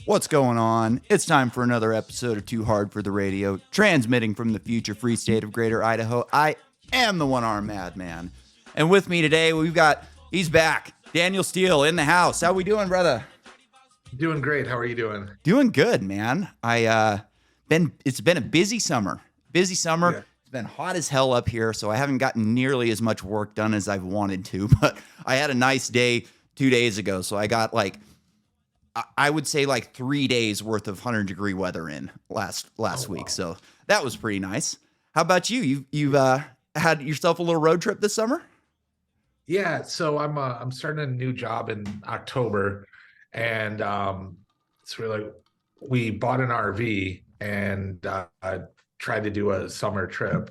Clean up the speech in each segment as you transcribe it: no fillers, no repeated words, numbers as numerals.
What's going on? It's time for another episode of Too Hard for the Radio, transmitting from the future free state of Greater Idaho. I am the one-armed madman. And with me today, he's back, Daniel Steele in the house. How we doing, brother? Doing great. How are you doing? Doing good, man. It's been a busy summer. Yeah. It's been hot as hell up here, so I haven't gotten nearly as much work done as I've wanted to, but I had a nice day 2 days ago, so I got I would say 3 days worth of 100-degree weather in last week. Wow. So that was pretty nice. How about you? You've had yourself a little road trip this summer? Yeah. So I'm starting a new job in October, and it's really we bought an RV and tried to do a summer trip.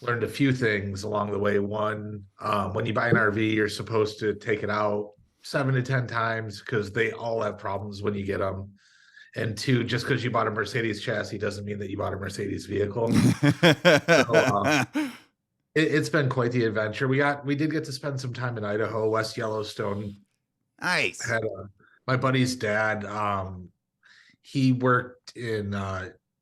Learned a few things along the way. One, when you buy an RV, you're supposed to take it out 7 to 10 times because they all have problems when you get them. And two, just because you bought a Mercedes chassis doesn't mean that you bought a Mercedes vehicle. So, it's been quite the adventure. We did get to spend some time in Idaho, West Yellowstone. Nice. Had my buddy's dad. He worked in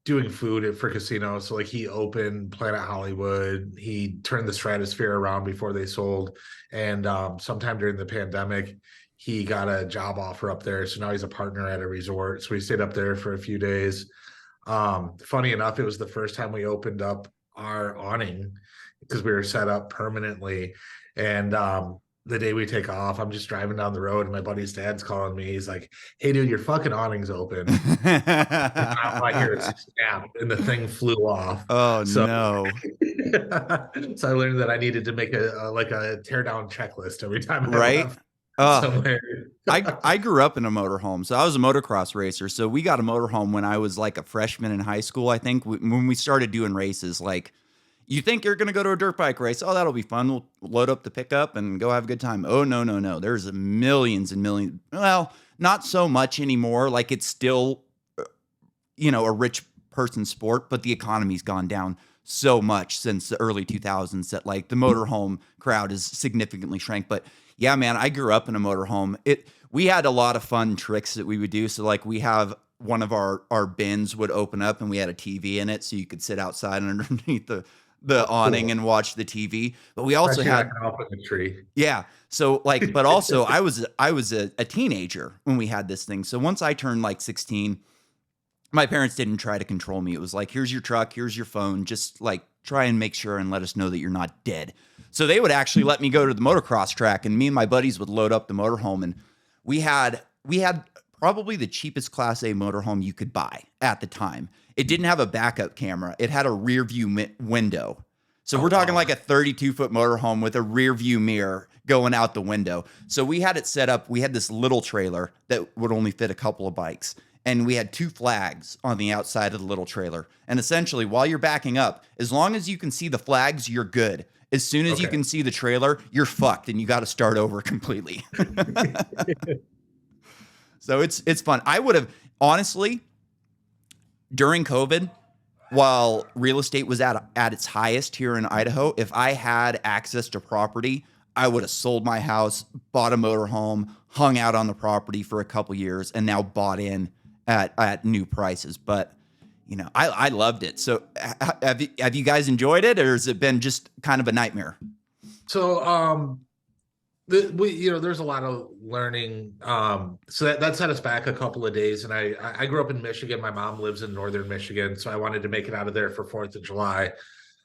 doing food for casinos. So he opened Planet Hollywood. He turned the Stratosphere around before they sold. And sometime during the pandemic, he got a job offer up there. So now he's a partner at a resort. So we stayed up there for a few days. Funny enough, it was the first time we opened up our awning because we were set up permanently. And the day we take off, I'm just driving down the road and my buddy's dad's calling me. He's like, "Hey dude, your fucking awning's open." And I hear it snap and the thing flew off. Oh So no. so I learned that I needed to make a tear down checklist every time I Right? left Oh, somewhere. I grew up in a motorhome, so I was a motocross racer. So we got a motorhome when I was like a freshman in high school. I think when we started doing races, you think you're going to go to a dirt bike race. Oh, that'll be fun. We'll load up the pickup and go have a good time. Oh, no, no, no. There's millions and millions. Well, not so much anymore. It's still, a rich person sport, but the economy's gone down so much since the early 2000s that the motorhome crowd is significantly shrank. But yeah, man, I grew up in a motorhome. We had a lot of fun tricks that we would do. So we have one of our bins would open up and we had a TV in it. So you could sit outside underneath the awning Cool. and watch the TV. But we also Especially had, like an up in the tree. yeah. So but also I was a teenager when we had this thing. So once I turned 16, my parents didn't try to control me. It was here's your truck, here's your phone. Just try and make sure and let us know that you're not dead. So they would actually let me go to the motocross track, and me and my buddies would load up the motorhome, and we had probably the cheapest Class A motorhome you could buy at the time. It didn't have a backup camera. It had a rear view window. So we're talking Wow. a 32-foot motorhome with a rear view mirror going out the window. So we had it set up. We had this little trailer that would only fit a couple of bikes. And we had two flags on the outside of the little trailer. And essentially, while you're backing up, as long as you can see the flags, you're good. As soon as you Okay. can see the trailer, you're fucked and you got to start over completely. So it's fun. I would have, honestly, during COVID, while real estate was at its highest here in Idaho, if I had access to property, I would have sold my house, bought a motorhome, hung out on the property for a couple years, and now bought in at new prices. But I loved it. So have you guys enjoyed it, or has it been just kind of a nightmare? So there's a lot of learning. So that set us back a couple of days. And I grew up in Michigan. My mom lives in northern Michigan, so I wanted to make it out of there for 4th of July.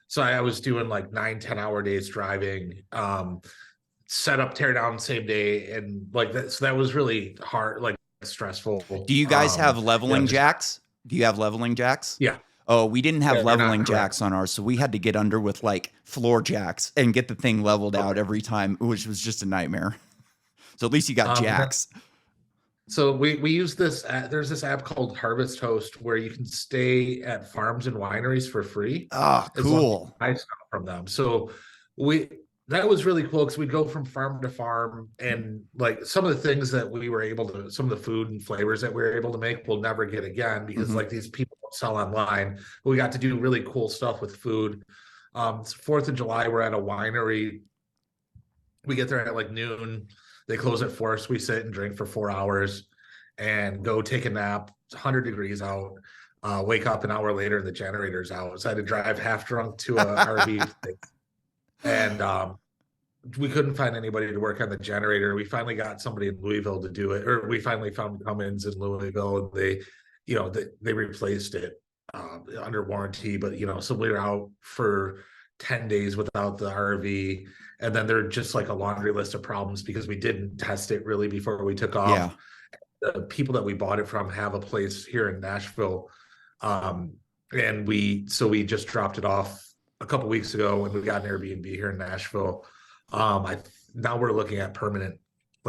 So I was doing 9-10 hour days driving, set up, tear down same day, and that. So that was really hard, stressful. Do you guys have leveling just- jacks? Do you have leveling jacks? Yeah. Oh, we didn't have Yeah, they're not leveling correct. jacks on ours, so we had to get under with floor jacks and get the thing leveled out every time, which was just a nightmare. So at least you got Um, jacks. So we use this. There's this app called Harvest Host where you can stay at farms and wineries for free Oh, as long as you cool. buy stuff from them. So that was really cool because we'd go from farm to farm, and some of the things that we were able to, some of the food and flavors that we were able to make, we'll never get again because Mhm. these people don't sell online. But we got to do really cool stuff with food. It's 4th of July, we're at a winery. We get there at noon. They close at 4, so we sit and drink for 4 hours. and go take a nap. It's 100 degrees out. Wake up an hour later and the generator's out. So I had to drive half drunk to a RV place. And we couldn't find anybody to work on the generator. We finally got somebody in Louisville to do it, or we finally found Cummins in Louisville, and they replaced it under warranty. But so we were out for 10 days without the RV, and then they're just like a laundry list of problems because we didn't test it really before we took off. Yeah. The people that we bought it from have a place here in Nashville, and we just dropped it off a couple weeks ago, and we got an Airbnb here in Nashville. Now we're looking at permanent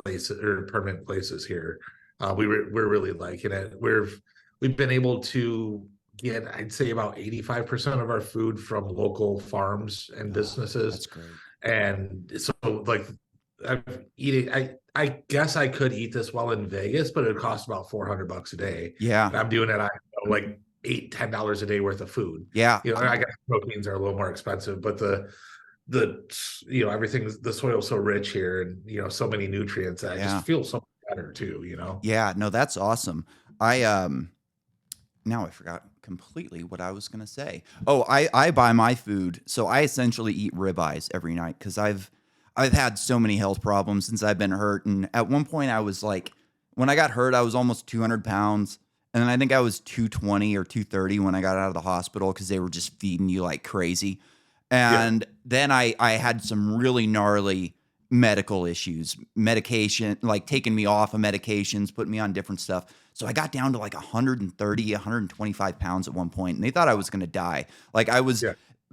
places here. We're really liking it. We've been able to get, I'd say, about 85% of our food from local farms and businesses. That's great. And so, like, I guess I could eat this well in Vegas, but it would cost about $400 a day. Yeah. And I'm doing it on like $8-10 a day worth of food. Yeah. I guess proteins are a little more expensive, but everything's, the soil's so rich here, and so many nutrients that I just feel so much better too. Yeah, no, that's awesome. Now I forgot completely what I was gonna say. Oh, I buy my food, so I essentially eat ribeyes every night because I've had so many health problems since I've been hurt. And at one point I was like, when I got hurt, I was almost 200 pounds. And then I think I was 220 or 230 when I got out of the hospital because they were just feeding you like crazy. And then I had some really gnarly medical issues, medication, like taking me off of medications, putting me on different stuff. So I got down to like 130, 125 pounds at one point, and they thought I was going to die. Like I was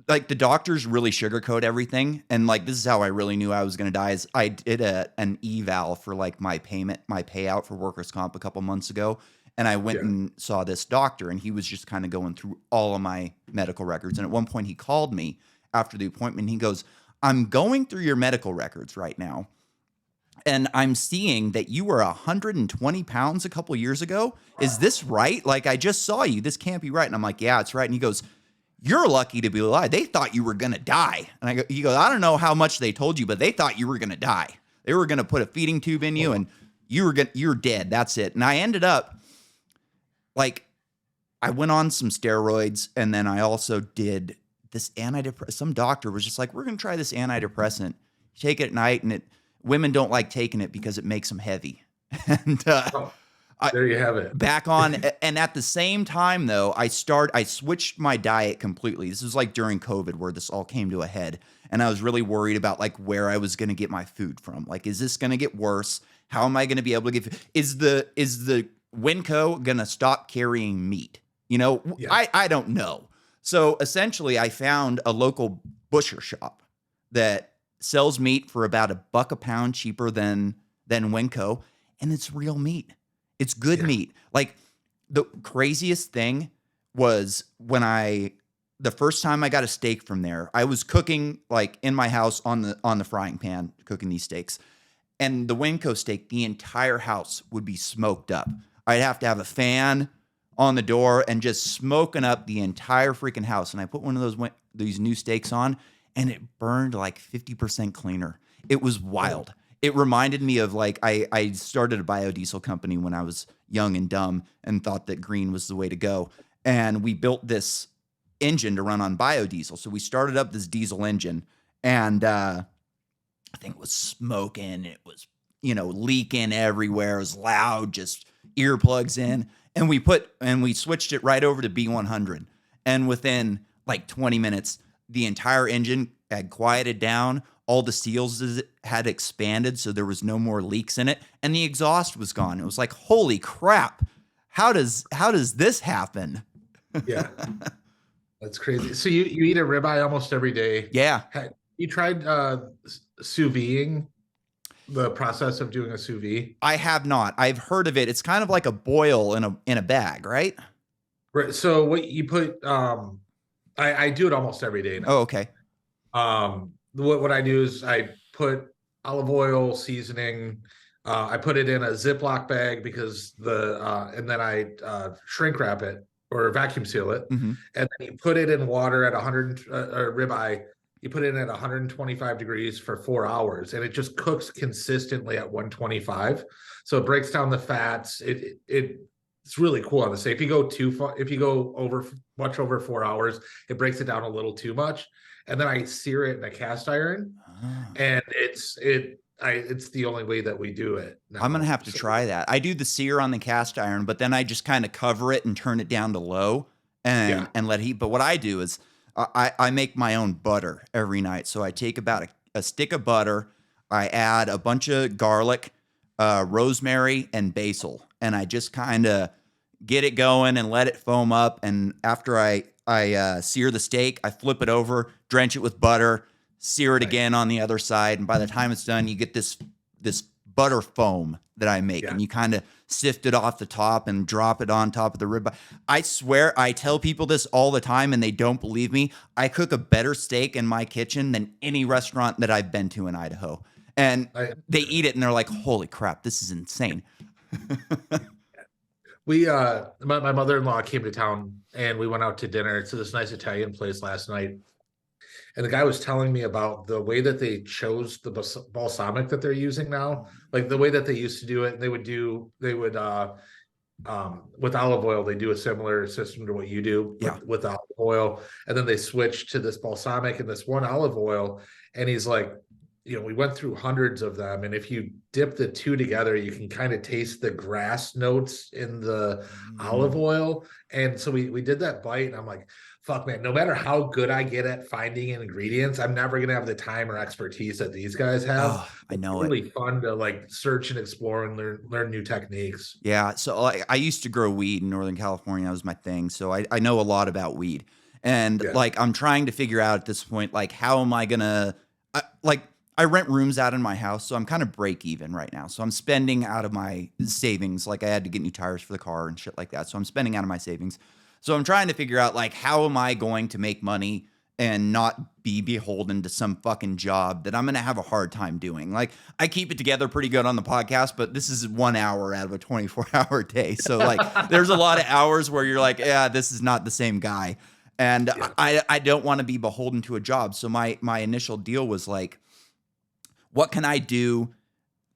like, the doctors really sugarcoat everything. And like, this is how I really knew I was going to die is I did an eval for like my payout for workers' comp a couple months ago. And I went and saw this doctor, and he was just kind of going through all of my medical records. And at one point he called me after the appointment. He goes, "I'm going through your medical records right now, and I'm seeing that you were 120 pounds a couple years ago. Is this right? Like, I just saw you. This can't be right." And I'm like, "Yeah, it's right." And he goes, "You're lucky to be alive. They thought you were going to die." And he goes, "I don't know how much they told you, but they thought you were going to die. They were going to put a feeding tube in you, and you're dead. That's it." And I ended up, like, I went on some steroids, and then I also did this antidepressant. Some doctor was just like, "We're going to try this antidepressant. You take it at night, and women don't like taking it because it makes them heavy." And there you have it. Back on. And at the same time, though, I switched my diet completely. This was like during COVID where this all came to a head. And I was really worried about like where I was going to get my food from. Like, is this going to get worse? How am I going to be able to get, is the Winco going to stop carrying meat? I don't know. So essentially I found a local butcher shop that sells meat for about $1 a pound cheaper than Winco. And it's real meat. It's good meat. Like, the craziest thing was the first time I got a steak from there, I was cooking like in my house on the frying pan, cooking these steaks. And the Winco steak, the entire house would be smoked up. I'd have to have a fan on the door and just smoking up the entire freaking house. And I put one of these new steaks on, and it burned like 50% cleaner. It was wild. It reminded me of like, I started a biodiesel company when I was young and dumb and thought that green was the way to go. And we built this engine to run on biodiesel. So we started up this diesel engine, and I think it was smoking. It was, leaking everywhere. It was loud, just earplugs in. And we switched it right over to B100. And within like 20 minutes, the entire engine had quieted down. All the seals had expanded, so there was no more leaks in it, and the exhaust was gone. It was like, holy crap! How does this happen? Yeah, that's crazy. So you eat a ribeye almost every day. Yeah. You tried sous videing? The process of doing a sous vide? I have not. I've heard of it. It's kind of like a boil in a bag, right? Right. So what you put, I do it almost every day now. Oh, okay. What I do is I put olive oil, seasoning. I put it in a Ziploc bag because and then I shrink wrap it or vacuum seal it, Mm-hmm. and then you put it in water at 100 ribeye You put it in at 125 degrees for 4 hours, and it just cooks consistently at 125. So it breaks down the fats. It's really cool on the steak. If you go too far, if you go over much over 4 hours, it breaks it down a little too much. And then I sear it in a cast iron, Ah. and it's the only way that we do it now. I'm gonna have to try that. I do the sear on the cast iron, but then I just kind of cover it and turn it down to low Yeah. and let it heat. But what I do is I make my own butter every night. So I take about a stick of butter, I add a bunch of garlic, rosemary, and basil, and I just kind of get it going and let it foam up. And after I sear the steak, I flip it over, drench it with butter, sear it Right. again on the other side, and by the time it's done, you get this butter foam that I make, Yeah. and you kind of sift it off the top and drop it on top of the ribeye. I swear, I tell people this all the time, and they don't believe me. I cook a better steak in my kitchen than any restaurant that I've been to in Idaho, and I, they eat it and they're like, "Holy crap, this is insane!" my mother-in-law came to town, and we went out to dinner to this nice Italian place last night. And the guy was telling me about the way that they chose the balsamic that they're using now, like the way that they used to do it. They would with olive oil, they do a similar system to what you do Yeah. with olive oil, and then they switch to this balsamic and this one olive oil. And he's like, we went through hundreds of them, and if you dip the two together, you can kind of taste the grass notes in the olive oil. And so we did that bite, and I'm like, fuck, man, no matter how good I get at finding ingredients, I'm never gonna have the time or expertise that these guys have. Oh, I know It's it. really fun to like search and explore and learn new techniques. Yeah. So I used to grow weed in Northern California. That was my thing. So I know a lot about weed. And Yeah. like, I'm trying to figure out at this point, like, how am I going to, I rent rooms out in my house. So I'm kind of break even right now. So I'm spending out of my savings. Like, I had to get new tires for the car and shit like that. So I'm spending out of my savings. So I'm trying to figure out, like, how am I going to make money and not be beholden to some fucking job that I'm going to have a hard time doing. Like, I keep it together pretty good on the podcast, but this is 1 hour out of a 24-hour day. So like, there's a lot of hours where you're like, yeah, this is not the same guy. And Yeah. I don't want to be beholden to a job. So my initial deal was like, what can I do,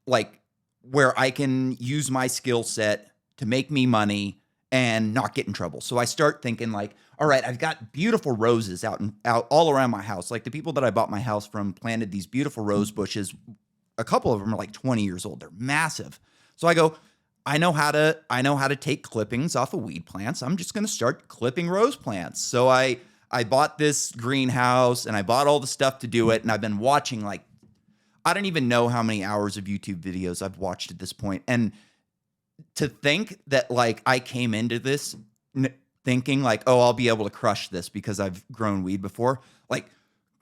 like, where I can use my skill set to make me money and not get in trouble? So I start thinking like, all right, I've got beautiful roses out all around my house. Like, the people that I bought my house from planted these beautiful rose bushes. A couple of them are like 20 years old. They're massive. So I go, I know how to take clippings off of weed plants. I'm just going to start clipping rose plants. So I bought this greenhouse and I bought all the stuff to do it. And I've been watching, like, I don't even know how many hours of YouTube videos I've watched at this point. And to think that, like, I came into this thinking like, oh, I'll be able to crush this because I've grown weed before, like,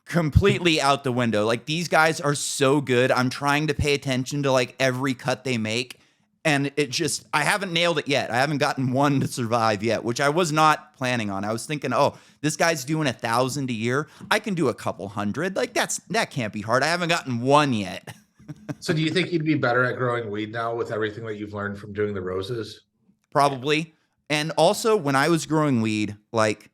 completely out the window. Like, these guys are so good. I'm trying to pay attention to like every cut they make. And I haven't nailed it yet. I haven't gotten one to survive yet, which I was not planning on. I was thinking, oh, this guy's doing 1,000 a year. I can do a couple hundred. Like, that can't be hard. I haven't gotten one yet. So do you think you'd be better at growing weed now with everything that you've learned from doing the roses? Probably. And also, when I was growing weed, like,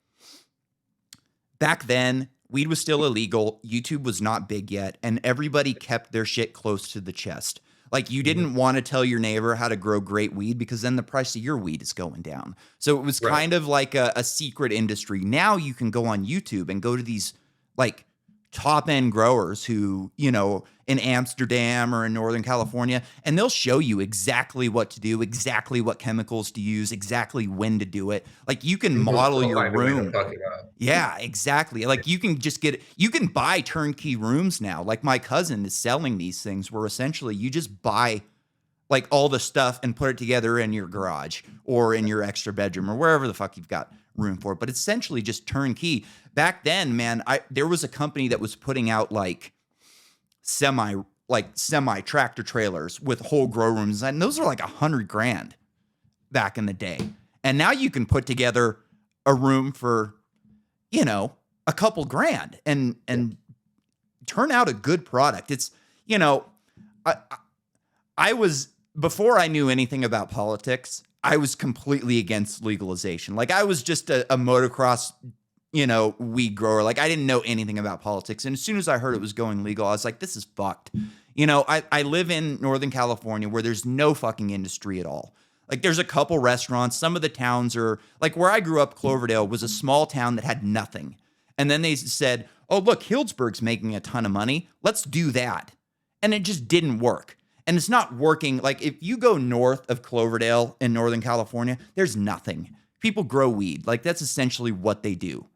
back then, weed was still illegal. YouTube was not big yet. And everybody kept their shit close to the chest. Like, you didn't want to tell your neighbor how to grow great weed because then the price of your weed is going down. So it was kind of like a secret industry. Now you can go on YouTube and go to these like top end growers who, in Amsterdam or in Northern California, and they'll show you exactly what to do, exactly what chemicals to use, exactly when to do it. Like, you can model your room. Yeah, exactly. Like, you can buy turnkey rooms now. Like, my cousin is selling these things where essentially you just buy like all the stuff and put it together in your garage or in your extra bedroom or wherever the fuck you've got room for. But it's essentially just turnkey. Back then, man, there was a company that was putting out like semi tractor trailers with whole grow rooms, and those are like $100,000 back in the day. And now you can put together a room for, a couple grand and turn out a good product. It's, I was, before I knew anything about politics, I was completely against legalization. Like, I was just a motocross weed grower. Like, I didn't know anything about politics. And as soon as I heard it was going legal, I was like, this is fucked. I live in Northern California where there's no fucking industry at all. Like, there's a couple restaurants. Some of the towns are like where I grew up, Cloverdale was a small town that had nothing. And then they said, oh, look, Healdsburg's making a ton of money. Let's do that. And it just didn't work. And it's not working. Like, if you go north of Cloverdale in Northern California, there's nothing. People grow weed. Like, that's essentially what they do.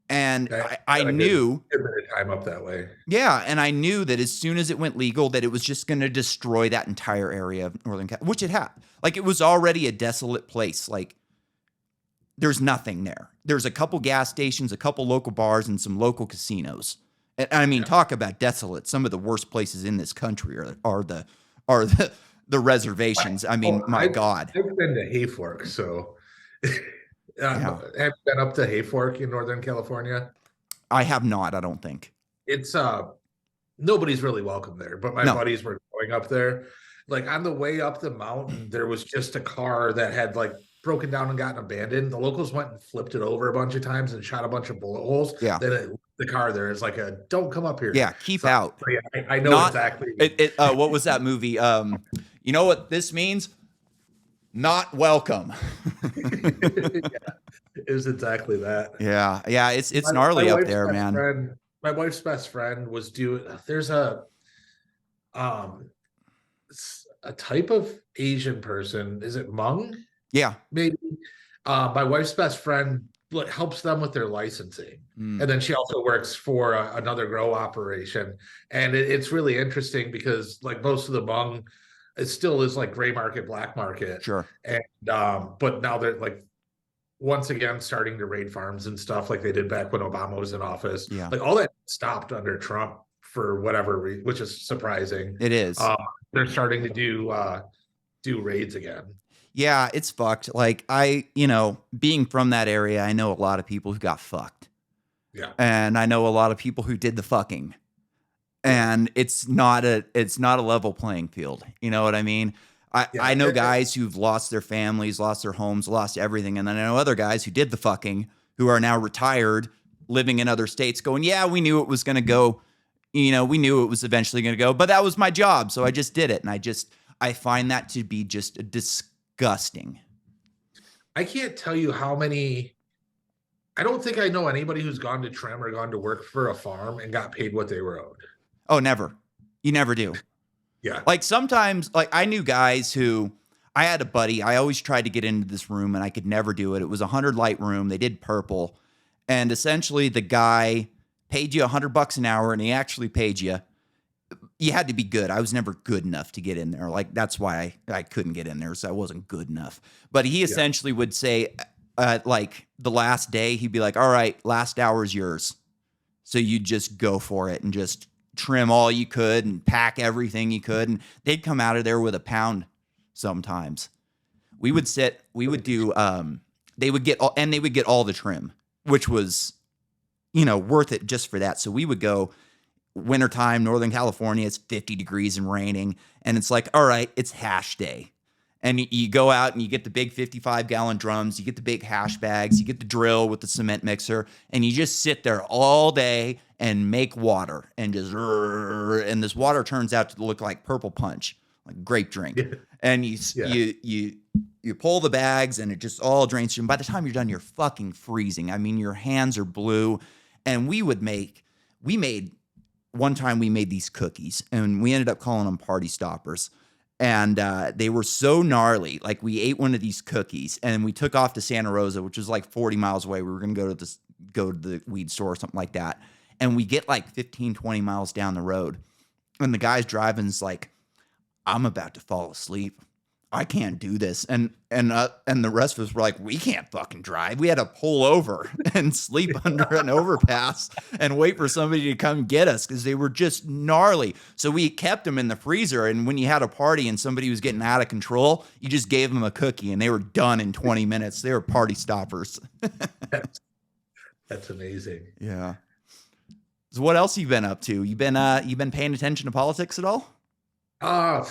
And I knew a bit of time up that way. Yeah, and I knew that as soon as it went legal, that it was just going to destroy that entire area of Northern California, which it had. Like, it was already a desolate place. Like, there's nothing there. There's a couple gas stations, a couple local bars, and some local casinos. And I mean, talk about desolate. Some of the worst places in this country are the reservations. I mean, my God. I've been to Hayfork, so have you been up to Hayfork in Northern California? I have not, I don't think. It's nobody's really welcome there, but my buddies were going up there. Like, on the way up the mountain, there was just a car that had like broken down and gotten abandoned. The locals went and flipped it over a bunch of times and shot a bunch of bullet holes. Yeah. Then the car there is like don't come up here. Yeah, keep out. So yeah, I know exactly. What was that movie? You know what this means? Not welcome. It was exactly that. Yeah. It's gnarly up there, man. My wife's best friend was there's a type of Asian person. Is it Hmong? Yeah. Maybe. My wife's best friend helps them with their licensing. And then she also works for another grow operation. And it's really interesting because like most of the Hmong, it still is like gray market, black market. Sure. And but now they're like once again starting to raid farms and stuff like they did back when Obama was in office. Yeah. Like all that stopped under Trump for whatever reason, which is surprising. It is. They're starting to do raids again. Yeah, it's fucked. Like, being from that area, I know a lot of people who got fucked. Yeah. And I know a lot of people who did the fucking. And it's not a level playing field. You know what I mean? I know guys who've lost their families, lost their homes, lost everything. And then I know other guys who did the fucking, who are now retired, living in other states going, yeah, we knew it was going to go. We knew it was eventually going to go, but that was my job. So I just did it. And I find that to be just disgusting. I can't tell you how many. I don't think I know anybody who's gone to trim or gone to work for a farm and got paid what they were owed. Oh, never. You never do. Yeah. Like sometimes, like I knew guys who, I had a buddy, I always tried to get into this room and I could never do it. It was a 100 light room. They did purple. And essentially the guy paid you $100 an hour and he actually paid you. You had to be good. I was never good enough to get in there. Like, that's why I couldn't get in there. So I wasn't good enough. But he essentially would say, like the last day, he'd be like, all right, last hour is yours. So you just go for it and just trim all you could and pack everything you could. And they'd come out of there with a pound sometimes. We would do, they would get all the trim, which was, worth it just for that. So we would go wintertime, Northern California, it's 50 degrees and raining. And it's like, all right, it's hash day. And you go out and you get the big 55-gallon drums, you get the big hash bags, you get the drill with the cement mixer, and you just sit there all day and make water and and this water turns out to look like purple punch, like grape drink. Yeah. And you pull the bags and it just all drains through. And by the time you're done, you're fucking freezing. I mean, your hands are blue. And one time we made these cookies and we ended up calling them party stoppers. And they were so gnarly. Like, we ate one of these cookies and we took off to Santa Rosa, which was like 40 miles away. We were going to go to the weed store or something like that. And we get like 15, 20 miles down the road. And the guy's driving's like, I'm about to fall asleep. I can't do this. And the rest of us were like, we can't fucking drive. We had to pull over and sleep under an overpass and wait for somebody to come get us because they were just gnarly. So we kept them in the freezer. And when you had a party and somebody was getting out of control, you just gave them a cookie and they were done in 20 minutes. They were party stoppers. That's amazing. Yeah. So what else have you been up to? You been paying attention to politics at all? Uh,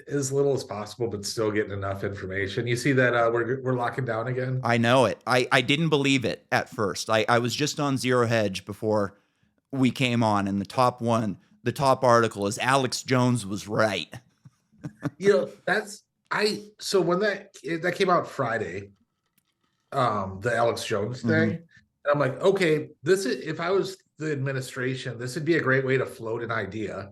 as little as possible, but still getting enough information. You see that we're locking down again. I know it. I didn't believe it at first. I was just on Zero Hedge before we came on, and the top article is Alex Jones was right. That's I so when that came out Friday, the Alex Jones thing, Mhm. and I'm like, okay, this is if I was the administration, this would be a great way to float an idea,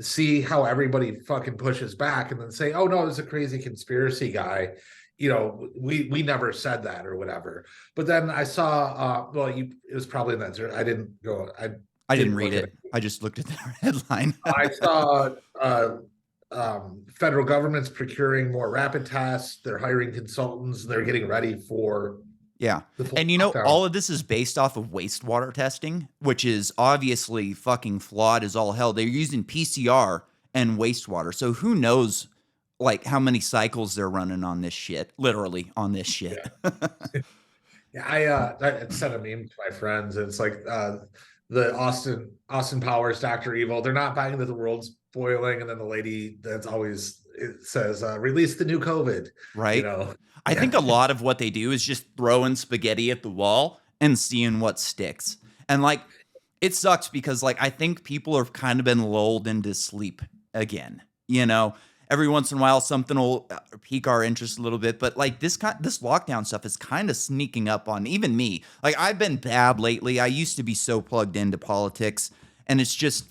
see how everybody fucking pushes back, and then say, oh no, it's a crazy conspiracy guy. We never said that or whatever. But then I saw, it was probably in that. I didn't go. I I didn't didn't read look at it. I just looked at the headline. I saw federal government's procuring more rapid tests. They're hiring consultants. They're getting ready for Yeah. the full And lockdown. all of this is based off of wastewater testing, which is obviously fucking flawed as all hell. They're using PCR and wastewater. So who knows like how many cycles they're running on this shit, literally on this shit. Yeah, yeah. I sent a meme to my friends. And it's like the Austin Powers, Dr. Evil. They're not buying that the world's boiling, and then the lady that's always it says, "Release the new COVID." You Right? know, I think yeah, a lot of what they do is just throwing spaghetti at the wall and seeing what sticks. And like it sucks because like I think people have kind of been lulled into sleep again. Every once in a while something will pique our interest a little bit, but like this lockdown stuff is kind of sneaking up on even me. Like I've been bad lately. I used to be so plugged into politics, and it's just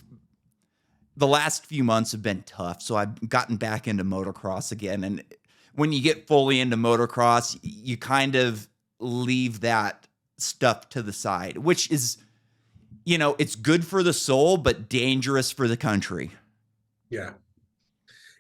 the last few months have been tough. So I've gotten back into motocross again. And when you get fully into motocross, you kind of leave that stuff to the side, which is, it's good for the soul, but dangerous for the country. yeah.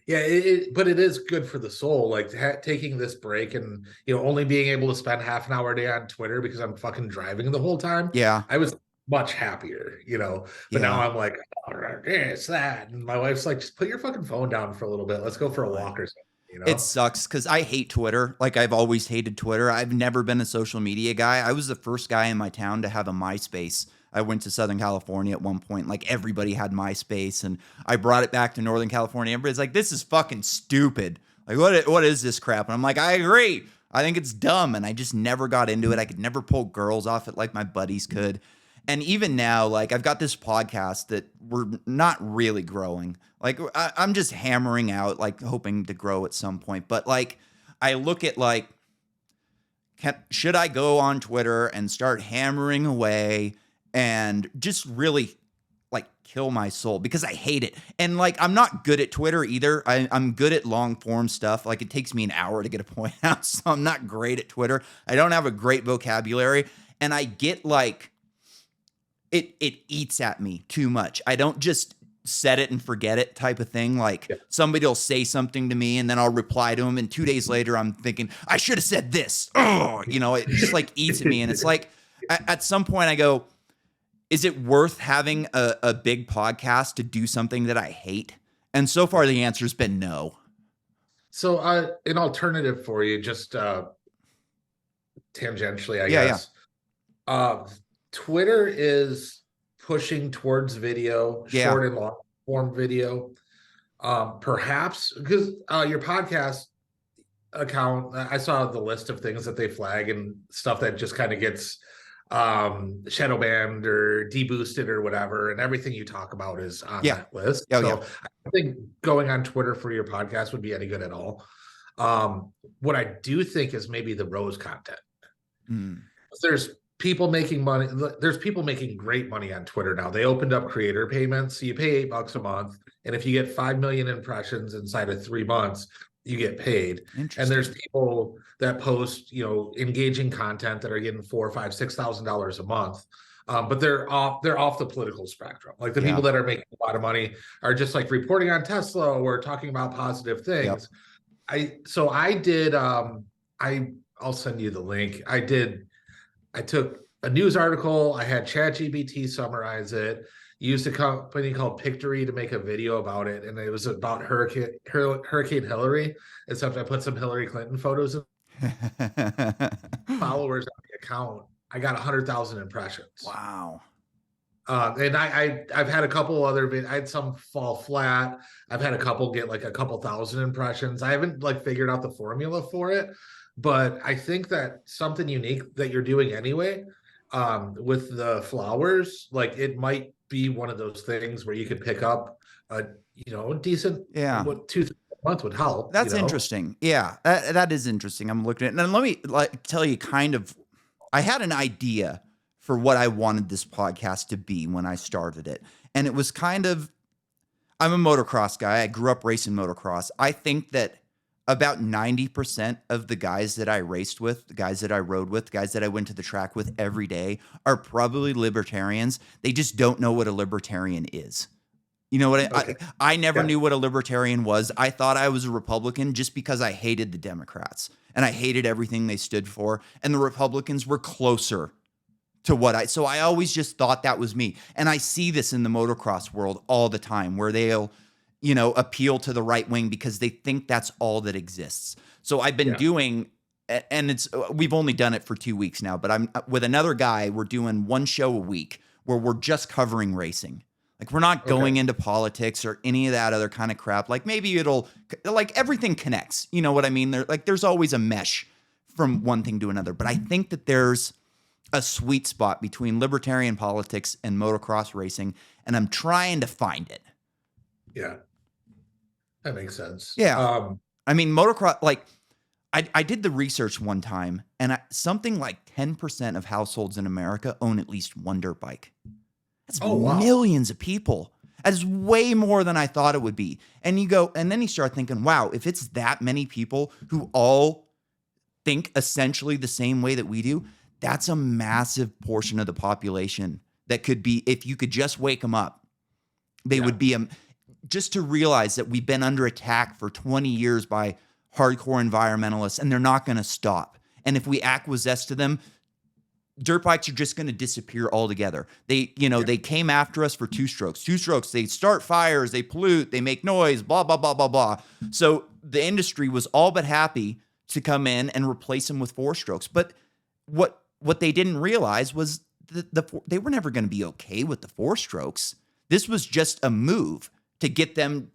Yeah, but it is good for the soul, like taking this break and only being able to spend half an hour a day on Twitter because I'm fucking driving the whole time. Yeah. I was much happier. But now Yeah. I'm like, oh, this, that, and my wife's like, just put your fucking phone down for a little bit. Let's go for a Right. walk or something. It sucks because I hate Twitter. Like I've always hated Twitter. I've never been a social media guy. I was the first guy in my town to have a MySpace. I went to Southern California at one point. Like everybody had MySpace, and I brought it back to Northern California. Everybody's like, "This is fucking stupid. Like, what is this crap?" And I'm like, "I agree. I think it's dumb." And I just never got into it. I could never pull girls off it like my buddies could. And even now, like I've got this podcast that we're not really growing. Like I'm just hammering out, like hoping to grow at some point. But like I look at like, should I go on Twitter and start hammering away and just really like kill my soul because I hate it. And like I'm not good at Twitter either. I'm good at long form stuff. Like it takes me an hour to get a point out. So I'm not great at Twitter. I don't have a great vocabulary. And I get like it eats at me too much. I don't just set it and forget it type of thing. Like Yeah. somebody will say something to me and then I'll reply to them. And 2 days later, I'm thinking, I should have said this. Oh, it just like eats at me. And it's like at some point I go, is it worth having a big podcast to do something that I hate? And so far the answer has been no. So an alternative for you, just tangentially, I Yeah, guess. Twitter is pushing towards video, Yeah. short and long form video. Perhaps because your podcast account, I saw the list of things that they flag and stuff that just kind of gets shadow banned or deboosted or whatever, and everything you talk about is on Yeah. that list. Oh, So yeah. I don't think going on Twitter for your podcast would be any good at all. What I do think is maybe the Rose content. Mm. There's people making money. There's people making great money on Twitter now. They opened up creator payments. So you pay $8 a month. And if you get 5 million impressions inside of 3 months, you get paid. And there's people that post, engaging content that are getting $4,000, $5,000, $6,000 a month. But they're off the political spectrum. Like the people that are making a lot of money are just like reporting on Tesla or talking about positive things. Yep. I'll send you the link. I took a news article. I had ChatGPT summarize it. Used a company called Pictory to make a video about it, and it was about Hurricane Hillary. Except I put some Hillary Clinton photos of followers on the account. I got 100,000 impressions. Wow. And I've had a couple other I had some fall flat. I've had a couple get like a couple thousand impressions. I haven't like figured out the formula for it, but I think that something unique that you're doing anyway, with the flowers, like it might be one of those things where you could pick up a decent Yeah. what 2 3 months would help. That's interesting. Yeah, that is interesting. I'm looking at it. And let me tell you kind of, I had an idea for what I wanted this podcast to be when I started it. And it was kind of, I'm a motocross guy. I grew up racing motocross. I think that about 90% of the guys that I raced with, the guys that I rode with, the guys that I went to the track with every day are probably libertarians. They just don't know what a libertarian is. You know what? Okay. I never knew what a libertarian was. I thought I was a Republican just because I hated the Democrats and I hated everything they stood for. And the Republicans were closer to so I always just thought that was me. And I see this in the motocross world all the time where they'll, appeal to the right wing because they think that's all that exists. So I've been doing, and we've only done it for 2 weeks now, but I'm with another guy. We're doing one show a week where we're just covering racing. Like we're not going into politics or any of that other kind of crap. Like maybe like everything connects. You know what I mean? There's always a mesh from one thing to another. But I think that there's a sweet spot between libertarian politics and motocross racing, and I'm trying to find it. Yeah, that makes sense. Yeah. I mean, motocross, like I did the research one time, and something like 10% of households in America own at least one dirt bike. That's millions of people. That is way more than I thought it would be. And then you start thinking, wow, if it's that many people who all think essentially the same way that we do, that's a massive portion of the population that could be, if you could just wake them up, they would be, just to realize that we've been under attack for 20 years by hardcore environmentalists and they're not going to stop. And if we acquiesce to them, dirt bikes are just going to disappear altogether. They came after us for two strokes. They start fires, they pollute, they make noise, blah, blah, blah, blah, blah. So the industry was all but happy to come in and replace them with four strokes. But what they didn't realize was they were never going to be okay with the four strokes. This was just a move to get them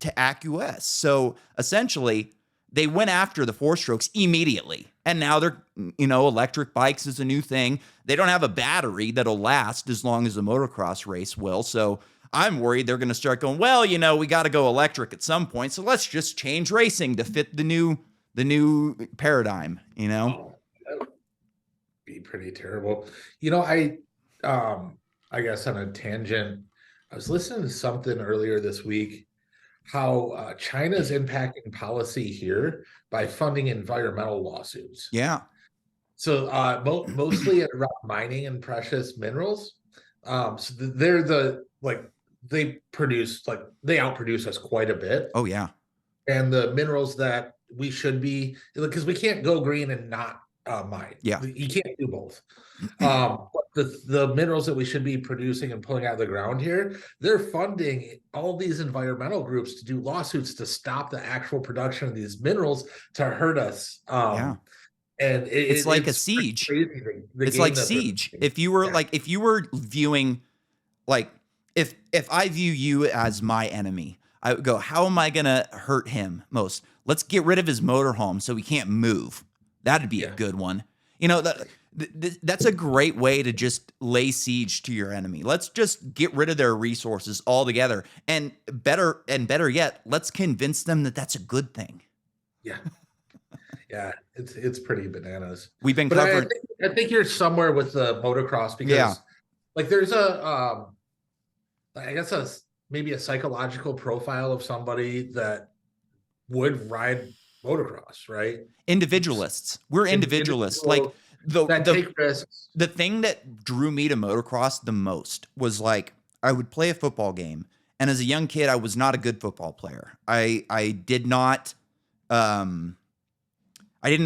to acquiesce. So essentially, they went after the four strokes immediately. And now they're, electric bikes is a new thing. They don't have a battery that'll last as long as a motocross race will. So I'm worried they're going to start going, well, we got to go electric at some point. So let's just change racing to fit the new paradigm, Oh, that would be pretty terrible. I guess on a tangent, I was listening to something earlier this week, how China's impacting policy here by funding environmental lawsuits. Yeah. So mostly around mining and precious minerals. So they're they outproduce us quite a bit. Oh yeah. And the minerals that we should be, because we can't go green and not mine. Yeah. You can't do both. But the minerals that we should be producing and pulling out of the ground here, they're funding all these environmental groups to do lawsuits to stop the actual production of these minerals to hurt us. And it's like a siege. It's like siege. If you were viewing, like if I view you as my enemy, I would go, how am I going to hurt him most? Let's get rid of his motorhome so he can't move. That'd be a good one. That's a great way to just lay siege to your enemy. Let's just get rid of their resources altogether. And better yet, let's convince them that that's a good thing. Yeah. Yeah, it's pretty bananas. We've been covered. I think you're somewhere with the motocross because there's maybe a psychological profile of somebody that would ride motocross, right? Individualists. We're individualists. Take risks. The thing that drew me to motocross the most was I would play a football game, and as a young kid, I was not a good football player. I didn't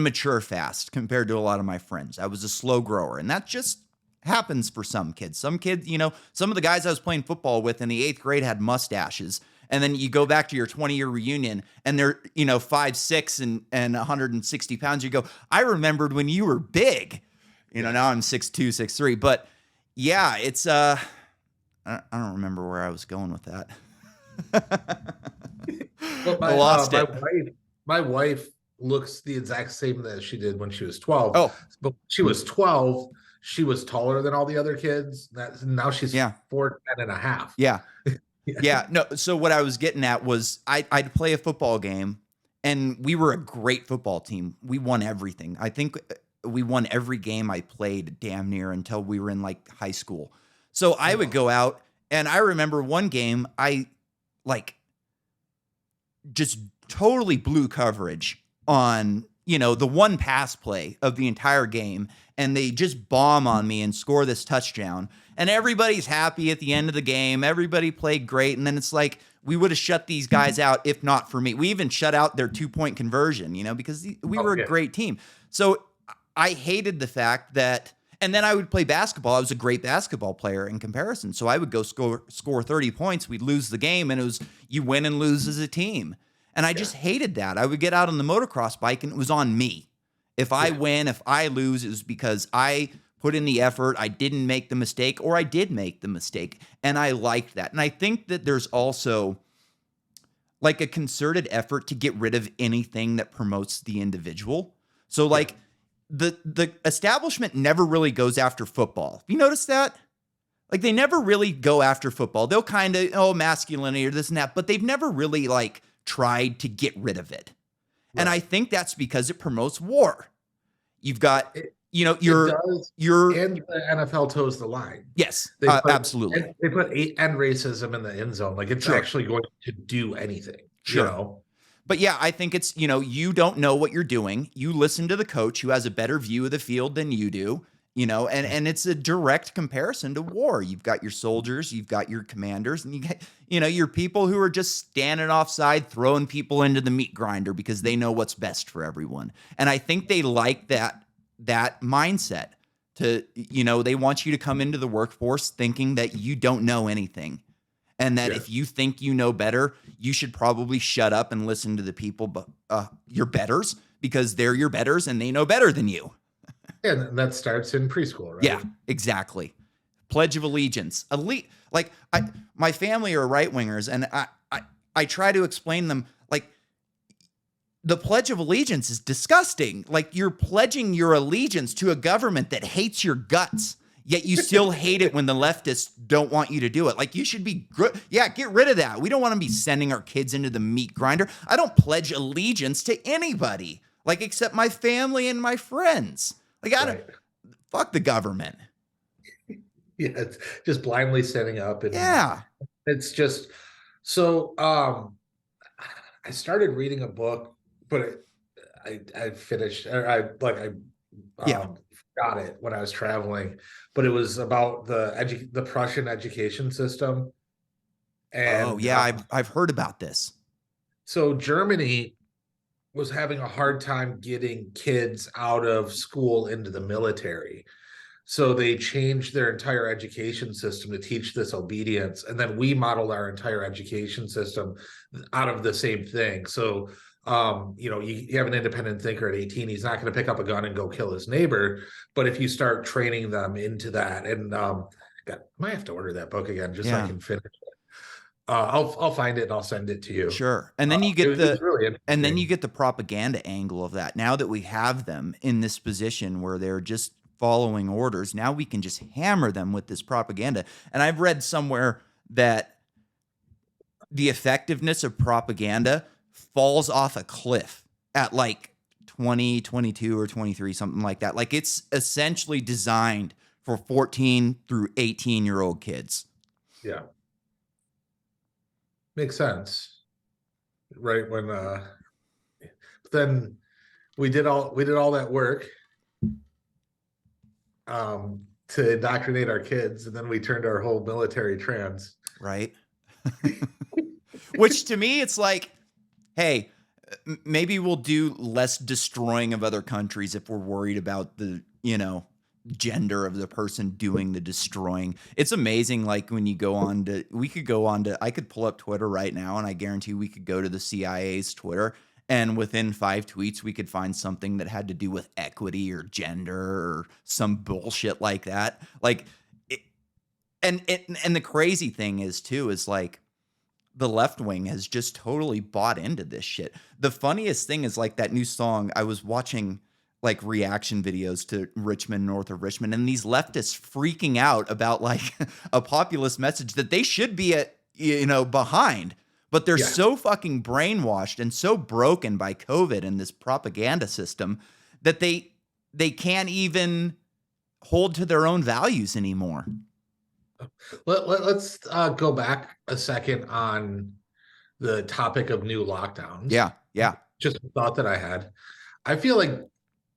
mature fast compared to a lot of my friends. I was a slow grower, and that just happens for some kids. Some kids, some of the guys I was playing football with in the 8th grade had mustaches. And then you go back to your 20-year reunion and they're, 5'6" and 160 pounds. You go, I remembered when you were big. Now I'm 6'2", 6'3". But yeah, it's I don't remember where I was going with that. Well, I lost it. my wife looks the exact same as she did when she was 12. Oh, But when she was 12, she was taller than all the other kids. Now she's yeah. 4'10" and a half. Yeah. Yeah. Yeah. No, so what I was getting at was I'd play a football game, and we were a great football team. We won everything. I think we won every game I played damn near until we were in like high school. So I would go out, and I remember one game I like just totally blew coverage on, the one pass play of the entire game, and they just bomb on me and score this touchdown. And everybody's happy at the end of the game. Everybody played great. And then it's like, we would have shut these guys out if not for me. We even shut out their 2-point conversion, because we were a great team. So I hated the fact that, and then I would play basketball. I was a great basketball player in comparison. So I would go score 30 points. We'd lose the game, and it was you win and lose as a team. And I just hated that. I would get out on the motocross bike, and it was on me. If I win, if I lose, it was because I put in the effort, I didn't make the mistake, or I did make the mistake. And I liked that. And I think that there's also like a concerted effort to get rid of anything that promotes the individual. So like the establishment never really goes after football. Have you noticed that? Like they never really go after football. They'll kind of, masculinity or this and that, but they've never really like tried to get rid of it. Right. And I think that's because it promotes war. You've got, and the NFL toes the line. Yes, absolutely. They put end racism in the end zone. Like it's actually going to do anything. Sure. But yeah, I think it's, you don't know what you're doing. You listen to the coach who has a better view of the field than you do, and it's a direct comparison to war. You've got your soldiers, you've got your commanders, and you get, your people who are just standing offside, throwing people into the meat grinder because they know what's best for everyone. And I think they like that mindset to, they want you to come into the workforce thinking that you don't know anything. And that if you think you know better, you should probably shut up and listen to the people, your betters, because they're your betters and they know better than you. And that starts in preschool, right? Yeah, exactly. Pledge of Allegiance. My family are right wingers, and I try to explain them like the Pledge of Allegiance is disgusting. Like you're pledging your allegiance to a government that hates your guts. Yet you still hate it when the leftists don't want you to do it. Like you should be good. Yeah, get rid of that. We don't want to be sending our kids into the meat grinder. I don't pledge allegiance to anybody, like except my family and my friends. Like I don't fuck the government. Yeah, it's just blindly setting up. And it's just so. I started reading a book, but I finished. Got it when I was traveling, but it was about the Prussian education system. And I've heard about this. So Germany was having a hard time getting kids out of school into the military. So they changed their entire education system to teach this obedience. And then we modeled our entire education system out of the same thing. So you have an independent thinker at 18, he's not going to pick up a gun and go kill his neighbor. But if you start training them into that, and I might have to order that book again just so I can finish it. I'll find it and I'll send it to you. Sure. And then you get the propaganda angle of that. Now that we have them in this position where they're just following orders, now we can just hammer them with this propaganda. And I've read somewhere that the effectiveness of propaganda falls off a cliff at like 20, 22 or 23, something like that. Like it's essentially designed for 14 through 18-year-old kids. Yeah. Makes sense. Right. When then we did all that work to indoctrinate our kids, and then we turned our whole military trans. Right. Which to me, it's like, hey, maybe we'll do less destroying of other countries if we're worried about the, gender of the person doing the destroying. It's amazing. Like when you go on to, I could pull up Twitter right now, and I guarantee we could go to the CIA's Twitter, and within 5 tweets, we could find something that had to do with equity or gender or some bullshit like that. Like And the crazy thing is too, is like the left wing has just totally bought into this shit. The funniest thing is like that new song. I was watching like reaction videos to Richmond, north of Richmond, and these leftists freaking out about like a populist message that they should be behind, but they're Yeah. so fucking brainwashed and so broken by COVID and this propaganda system that they can't even hold to their own values anymore. Let's go back a second on the topic of new lockdowns. Yeah. Just a thought that I had. I feel like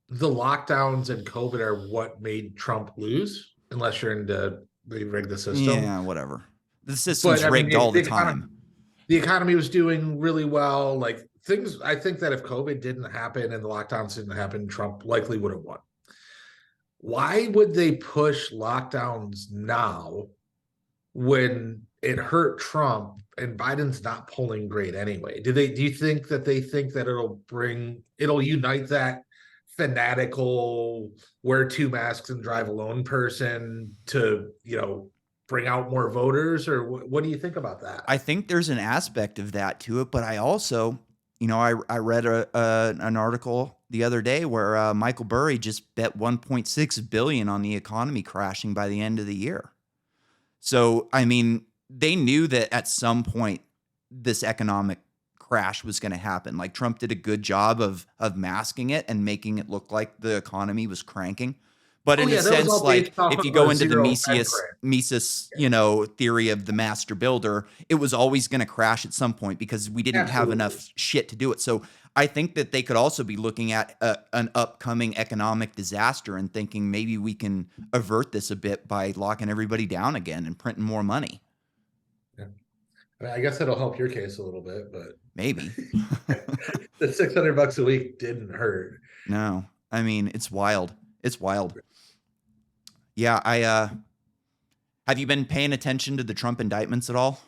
the lockdowns and COVID are what made Trump lose, unless you're into they rigged the system. Yeah, whatever. The system's rigged all the time. The economy was doing really well. Like things, I think that if COVID didn't happen and the lockdowns didn't happen, Trump likely would have won. Why would they push lockdowns now when it hurt Trump and Biden's not polling great anyway? Do you think that they think that it'll unite that fanatical wear 2 masks and drive alone person to, bring out more voters? Or what do you think about that? I think there's an aspect of that to it, but I also, I read an article the other day where Michael Burry just bet 1.6 billion on the economy crashing by the end of the year. So, I mean, they knew that at some point this economic crash was going to happen. Like Trump did a good job of masking it and making it look like the economy was cranking. But in a sense, like if you go into the Mises, theory of the master builder, it was always going to crash at some point because we didn't have enough shit to do it. So I think that they could also be looking at an upcoming economic disaster and thinking maybe we can avert this a bit by locking everybody down again and printing more money. Yeah. I mean, I guess it'll help your case a little bit, but maybe the $600 a week didn't hurt. No, I mean, it's wild. It's wild. Yeah, have you been paying attention to the Trump indictments at all?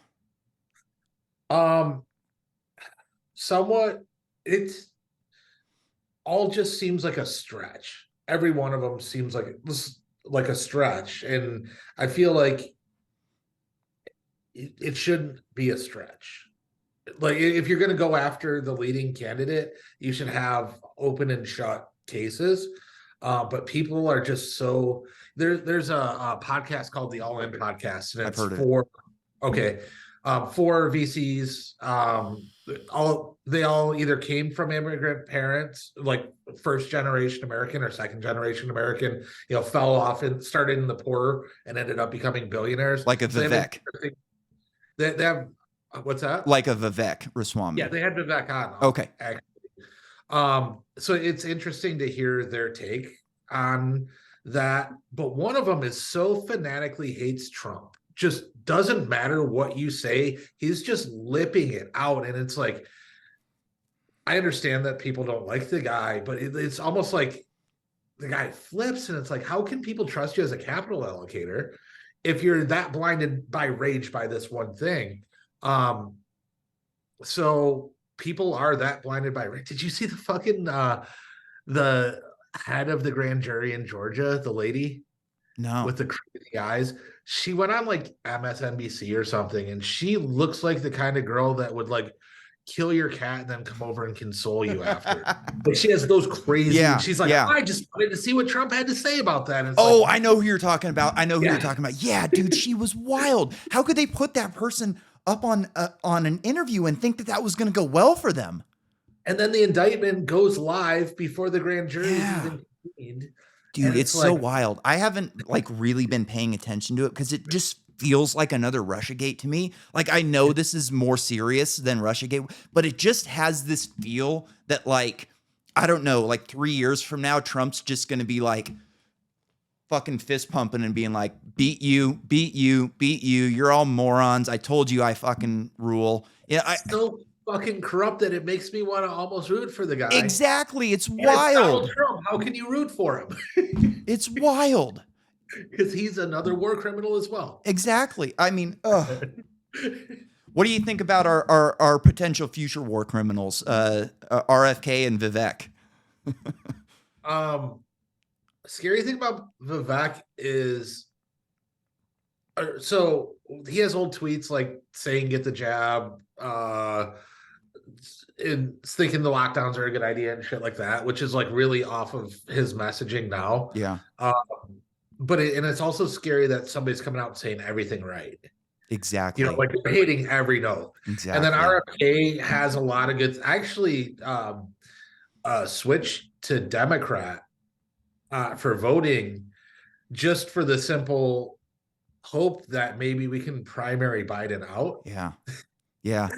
Somewhat. It's all just seems like a stretch. Every one of them seems like a stretch, and I feel like it shouldn't be a stretch. Like if you're going to go after the leading candidate, you should have open and shut cases. But people are just so there's a podcast called the All In Podcast, and it's four VCs. They all either came from immigrant parents, like first generation American or second generation American, fell off and started in the poor and ended up becoming billionaires. Like a Vivek. They have what's that? Like a Vivek Ramaswamy. Yeah, they had Vivek on. Okay. Actually. So it's interesting to hear their take on that, but one of them is so fanatically hates Trump, just doesn't matter what you say, he's just lipping it out. And it's like, I understand that people don't like the guy, but it's almost like the guy flips, and it's like, how can people trust you as a capital allocator if you're that blinded by rage by this one thing? So people are that blinded by rage. Did you see the fucking the head of the grand jury in Georgia, the lady? No. With the crazy eyes. She went on like MSNBC or something, and she looks like the kind of girl that would like kill your cat and then come over and console you after. But she has those crazy. Yeah, she's like, I just wanted to see what Trump had to say about that. And I know who you're talking about. I know who you're talking about. Yeah, dude, she was wild. How could they put that person up on an interview and think that was going to go well for them? And then the indictment goes live before the grand jury is even convened. Dude, it's so wild. I haven't like really been paying attention to it because it just feels like another Russiagate to me. Like I know this is more serious than Russiagate, but it just has this feel that like, I don't know, like 3 years from now, Trump's just going to be like fucking fist pumping and being like, beat you. You're all morons. I told you I fucking rule. Yeah. So fucking corrupt that it makes me want to almost root for the guy. Exactly. It's wild. Donald Trump. How can you root for him? It's wild. Because he's another war criminal as well. Exactly. I mean, what do you think about our potential future war criminals, RFK and Vivek? Scary thing about Vivek is So he has old tweets like saying get the jab, and thinking the lockdowns are a good idea and shit like that, which is like really off of his messaging now. Yeah, Um, but it's also scary that somebody's coming out and saying everything right. exactly. Like they're hating every note. And then Exactly. RFK has a lot of good. I actually switched to Democrat for voting just for the simple hope that maybe we can primary Biden out. Yeah. Yeah.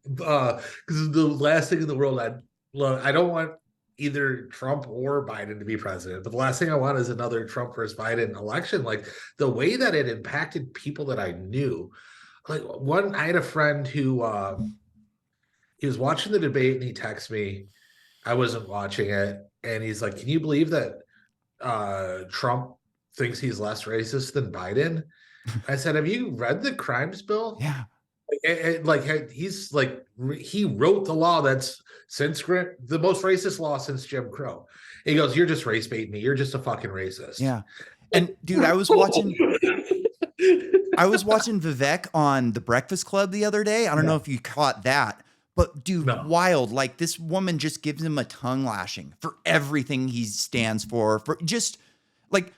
Because the last thing in the world I don't want either Trump or Biden to be president, but the last thing I want is another Trump versus Biden election. Like the way that it impacted people that I knew. Like I had a friend who he was watching the debate and he texted me. I wasn't watching it, and he's like, "Can you believe that Trump thinks he's less racist than Biden?" I said, "Have you read the crimes bill?" Yeah. He's like he wrote the law that's the most racist law since Jim Crow. He goes, "You're just race baiting me. You're just a fucking racist." Yeah. And dude, I was watching Vivek on The Breakfast Club the other day. I don't know if you caught that, but dude, No. wild. Like this woman just gives him a tongue lashing for everything he stands for just like,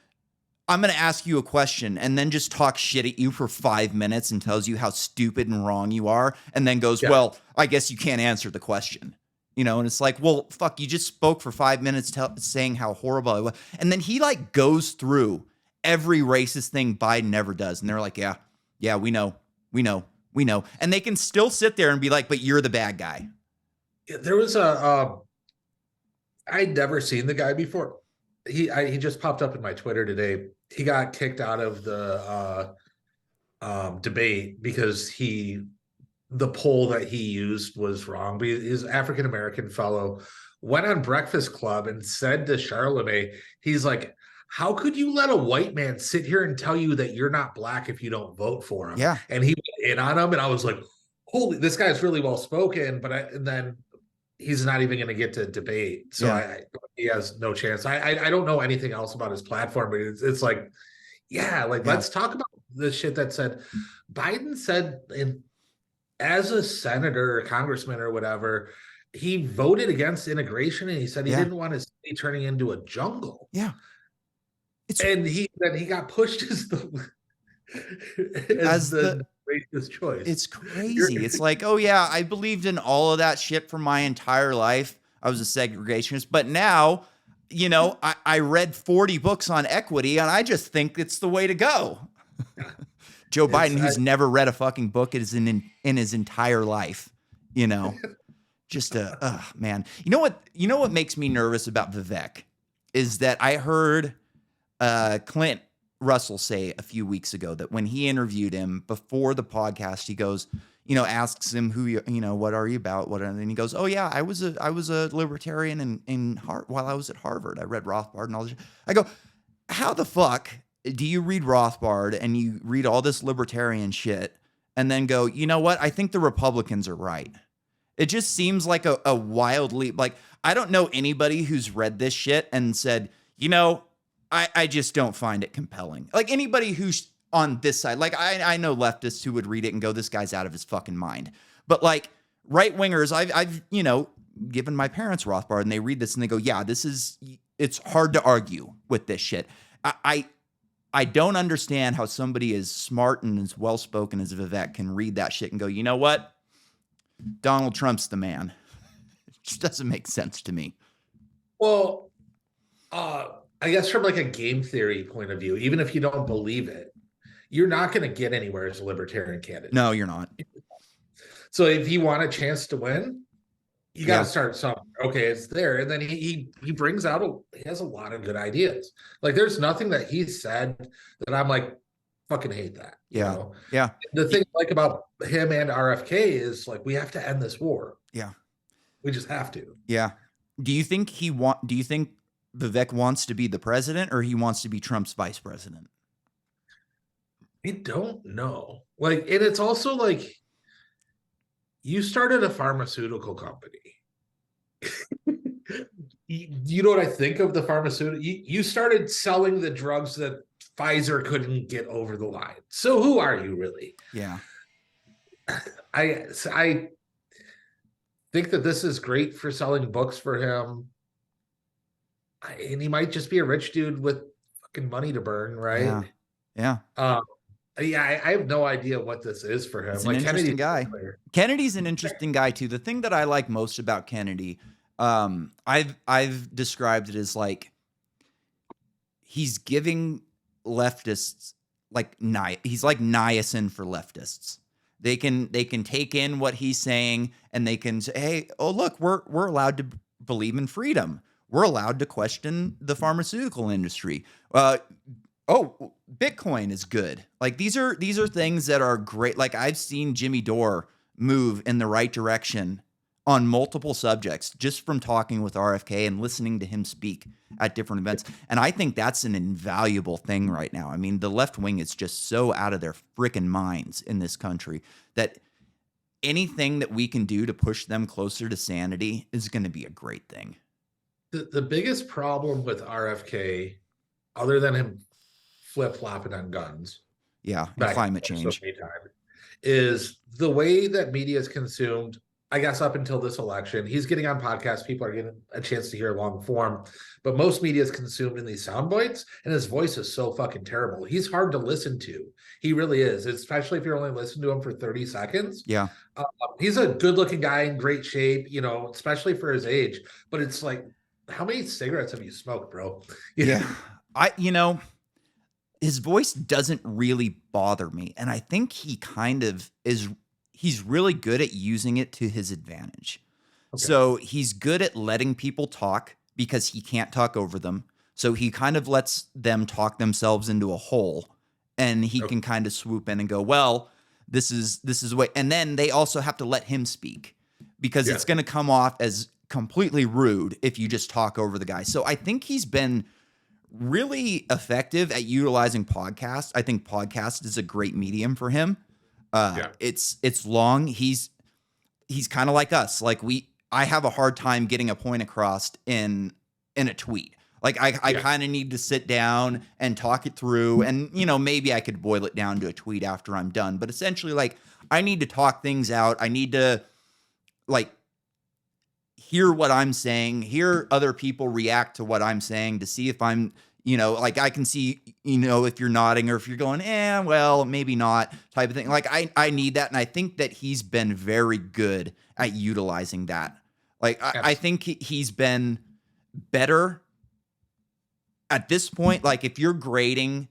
I'm going to ask you a question and then just talk shit at you for 5 minutes and tells you how stupid and wrong you are. And then goes, well, I guess you can't answer the question, and it's like, well, fuck, you just spoke for 5 minutes saying how horrible I was. And then he like goes through every racist thing Biden ever does. And they're like, yeah, we know. And they can still sit there and be like, but you're the bad guy. There was I'd never seen the guy before. He just popped up in my Twitter today. He got kicked out of the debate because the poll that he used was wrong. But his African American fellow went on Breakfast Club and said to Charlemagne, he's like, "How could you let a white man sit here and tell you that you're not black if you don't vote for him?" Yeah. And he went in on him, and I was like, "Holy, this guy's really well spoken." And then he's not even going to get to debate, so he has no chance. I don't know anything else about his platform, but it's like, let's talk about the shit that said Biden said as a senator or congressman or whatever, he voted against integration, and he said he didn't want his city turning into a jungle. Yeah. And he got pushed as the racist choice. It's crazy. It's like, oh yeah, I believed in all of that shit for my entire life. I was a segregationist, but now, I read 40 books on equity and I just think it's the way to go. Joe Biden, who's never read a fucking book in his entire life, just man. You know what makes me nervous about Vivek is that I heard Clint Russell say a few weeks ago that when he interviewed him before the podcast, he goes, asks him what are you about? And he goes, oh yeah, I was a libertarian while I was at Harvard. I read Rothbard and all this. I go, how the fuck do you read Rothbard and you read all this libertarian shit and then go, you know what? I think the Republicans are right. It just seems like a wildly, like, I don't know anybody who's read this shit and said, I just don't find it compelling. Like anybody who's on this side, like I know leftists who would read it and go, this guy's out of his fucking mind. But like right wingers, I've given my parents Rothbard and they read this and they go, yeah, it's hard to argue with this shit. I don't understand how somebody as smart and as well-spoken as Vivek can read that shit and go, you know what? Donald Trump's the man. It just doesn't make sense to me. Well, I guess from like a game theory point of view, even if you don't believe it, you're not going to get anywhere as a libertarian candidate. No, you're not. So if you want a chance to win, you got to start somewhere. Okay, it's there. And then he brings out, he has a lot of good ideas. Like there's nothing that he said that I'm like, fucking hate that. Yeah. Yeah. The thing I like about him and RFK is like, we have to end this war. Yeah. We just have to. Yeah. Do you think Vivek wants to be the president or he wants to be Trump's vice president? I don't know. Like, and it's also like, you started a pharmaceutical company. You know what I think of the pharmaceutical? You started selling the drugs that Pfizer couldn't get over the line. So who are you really? Yeah. I think that this is great for selling books for him. And he might just be a rich dude with fucking money to burn, right? Yeah. Yeah. Yeah, I have no idea what this is for him. He's an Like interesting Kennedy's guy. clear. Kennedy's an interesting guy too. The thing that I like most about Kennedy, I've described it as like he's giving leftists like he's like niacin for leftists. They can take in what he's saying and they can say, hey, oh look, we're allowed to believe in freedom. We're allowed to question the pharmaceutical industry. Oh, Bitcoin is good. Like these are things that are great. Like I've seen Jimmy Dore move in the right direction on multiple subjects just from talking with RFK and listening to him speak at different events. And I think that's an invaluable thing right now. I mean, the left wing is just so out of their freaking minds in this country that anything that we can do to push them closer to sanity is going to be a great thing. The biggest problem with RFK, other than him flip-flopping on guns, yeah, and climate change, is the way that media is consumed. I guess up until this election, he's getting on podcasts. People are getting a chance to hear long form, but most media is consumed in these sound bites, and his voice is so fucking terrible. He's hard to listen to. He really is, especially if you're only listening to him for 30 seconds. Yeah. He's a good-looking guy in great shape, especially for his age. But it's like, how many cigarettes have you smoked, bro? Yeah. His voice doesn't really bother me. And I think he kind of he's really good at using it to his advantage. Okay. So he's good at letting people talk because he can't talk over them. So he kind of lets them talk themselves into a hole and he can kind of swoop in and go, well, this is what, and then they also have to let him speak because it's going to come off as completely rude if you just talk over the guy. So I think he's been really effective at utilizing podcasts. I think podcast is a great medium for him. It's long. He's kind of like us. Like I have a hard time getting a point across in a tweet. Like I kind of need to sit down and talk it through and, maybe I could boil it down to a tweet after I'm done. But essentially, like, I need to talk things out. I need to, like, hear what I'm saying, hear other people react to what I'm saying to see if I'm, like I can see, if you're nodding or if you're going, well, maybe not type of thing. Like I need that. And I think that he's been very good at utilizing that. Like I think he's been better at this point. Like if you're grading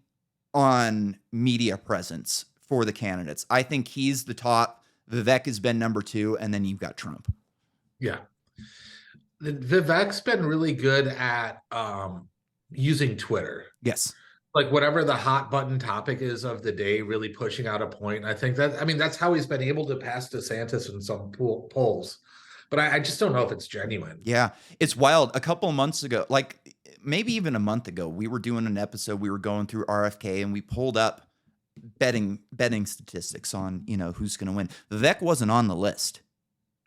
on media presence for the candidates, I think he's the top. Vivek has been number 2. And then you've got Trump. Yeah. Vivek's been really good at using Twitter. Yes. Like whatever the hot button topic is of the day, really pushing out a point. I think that's how he's been able to pass DeSantis in some polls. But I just don't know if it's genuine. Yeah. It's wild. A couple of months ago, like maybe even a month ago, we were doing an episode. We were going through RFK and we pulled up betting statistics on, who's going to win. Vivek wasn't on the list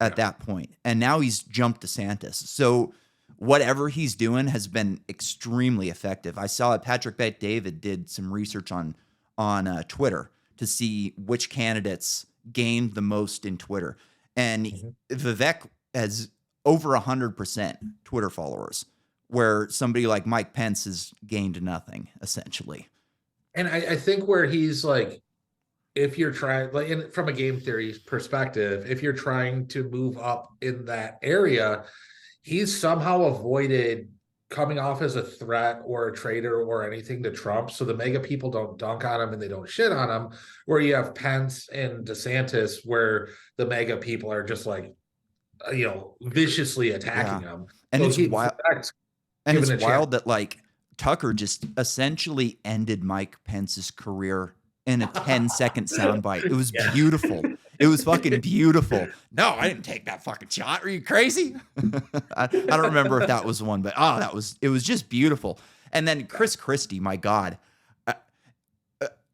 at that point. And now he's jumped DeSantis. So whatever he's doing has been extremely effective. I saw Patrick Bet-David did some research on Twitter to see which candidates gained the most in Twitter. And Vivek has over 100% Twitter followers, where somebody like Mike Pence has gained nothing, essentially. And I think where he's like, if you're trying, like from a game theory perspective, if you're trying to move up in that area, he's somehow avoided coming off as a threat or a traitor or anything to Trump. So the mega people don't dunk on him and they don't shit on him, where you have Pence and DeSantis, where the mega people are just like, viciously attacking him. And so it's wild. And it's wild that like Tucker just essentially ended Mike Pence's career in a 10-second soundbite. It was beautiful. It was fucking beautiful. No, I didn't take that fucking shot. Are you crazy? I don't remember if that was the one, but it was just beautiful. And then Chris Christie, my God,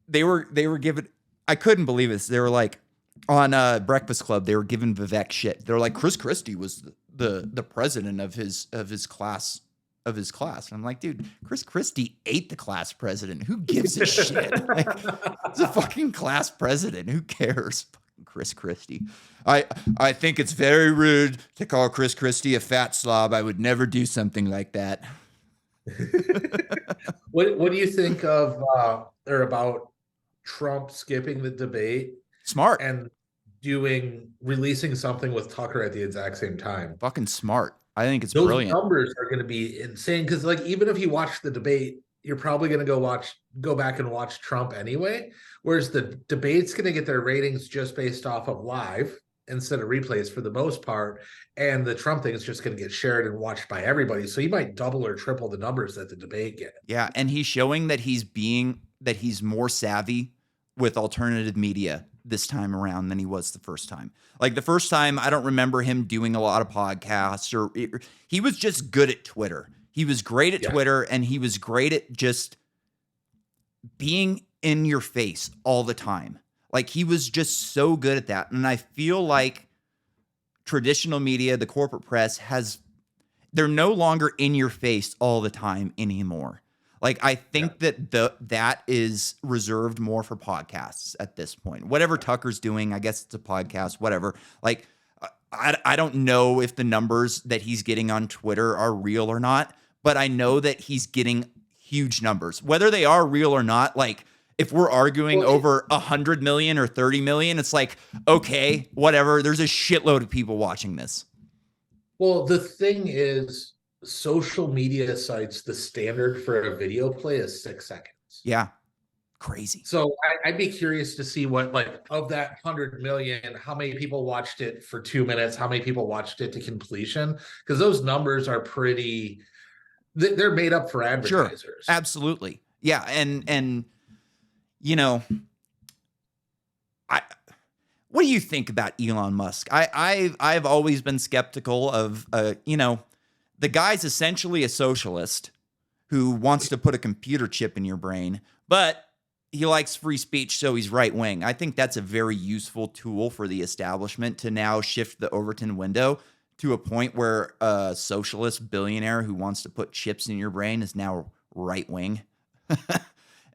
they were giving, I couldn't believe this. They were like on Breakfast Club, they were giving Vivek shit. They're like, Chris Christie was the president of his class of his class. And I'm like, dude, Chris Christie ate the class president. Who gives a shit? Like, it's a fucking class president. Who cares? Fucking Chris Christie. I think it's very rude to call Chris Christie a fat slob. I would never do something like that. What do you think of or about Trump skipping the debate Smart. and releasing something with Tucker at the exact same time? Fucking smart. I think it's Those brilliant. numbers are going to be insane because, like, even if you watch the debate, you're probably going to go back and watch Trump anyway. Whereas the debate's going to get their ratings just based off of live instead of replays for the most part, and the Trump thing is just going to get shared and watched by everybody. So you might double or triple the numbers that the debate get. Yeah, and he's showing that he's more savvy with alternative media this time around than he was the first time. Like the first time, I don't remember him doing a lot of podcasts he was just good at Twitter. He was great at Twitter, and he was great at just being in your face all the time. Like he was just so good at that. And I feel like traditional media, the corporate press they're no longer in your face all the time anymore. Like I think that is reserved more for podcasts at this point. Whatever Tucker's doing, I guess it's a podcast, whatever. Like I don't know if the numbers that he's getting on Twitter are real or not, but I know that he's getting huge numbers. Whether they are real or not, like if we're arguing over 100 million or 30 million, it's like, okay, whatever. There's a shitload of people watching this. Well, the thing is, social media sites, the standard for a video play is 6 seconds. Yeah. Crazy. So I'd be curious to see what, like, of that 100 million, how many people watched it for 2 minutes, how many people watched it to completion, because those numbers are pretty, they're made up for advertisers. Sure. Absolutely. Yeah. And you know, what do you think about Elon Musk? I've always been skeptical of, the guy's essentially a socialist who wants to put a computer chip in your brain, but he likes free speech, so he's right wing. I think that's a very useful tool for the establishment to now shift the Overton window to a point where a socialist billionaire who wants to put chips in your brain is now right wing.